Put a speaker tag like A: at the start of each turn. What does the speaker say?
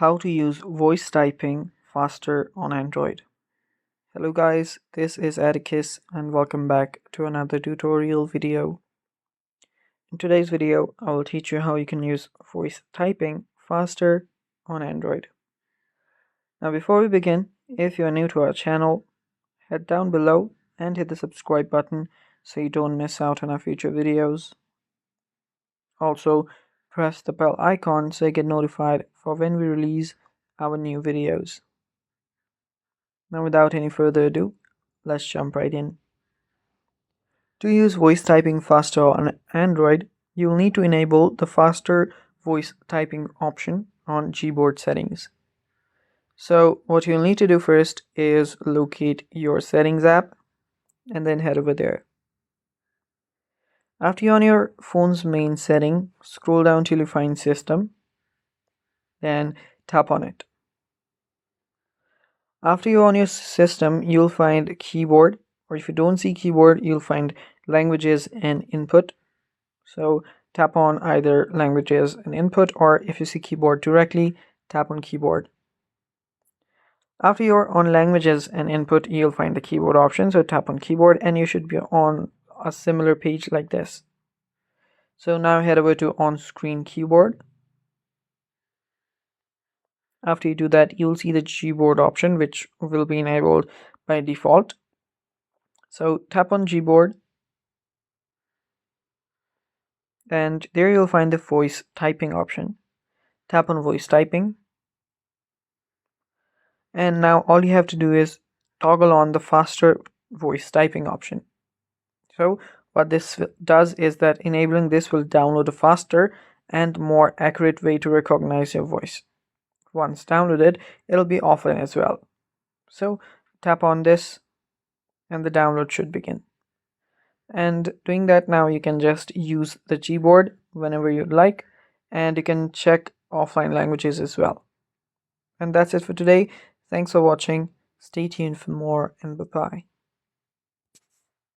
A: How to use voice typing faster on Android. Hello guys, this is Atticus and welcome back to another tutorial video. In today's video, I will teach you how you can use voice typing faster on Android. Now before we begin, if you are new to our channel, head down below and hit the subscribe button so you don't miss out on our future videos. Also, press the bell icon so you get notified for when we release our new videos. Now without any further ado, let's jump right in. To use voice typing faster on Android, you will need to enable the faster voice typing option on Gboard settings. So what you'll need to do first is locate your settings app and then head over there. After you're on your phone's main setting, scroll down till you find System, then tap on it. After you're on your system, you'll find Keyboard, or if you don't see Keyboard, you'll find Languages and Input. So tap on either Languages and Input, or if you see Keyboard directly, tap on Keyboard. After you're on Languages and Input, you'll find the Keyboard option, so tap on Keyboard and you should be on a similar page like this. So now head over to On-Screen Keyboard. After you do that, you'll see the Gboard option, which will be enabled by default. So tap on Gboard, and there you'll find the voice typing option. Tap on voice typing, and now all you have to do is toggle on the faster voice typing option. So what this does is that enabling this will download a faster and more accurate way to recognize your voice. Once downloaded, it'll be offline as well. So tap on this and the download should begin. And doing that, now you can just use the Gboard whenever you'd like, and you can check offline languages as well. And that's it for today. Thanks for watching. Stay tuned for more, and bye-bye.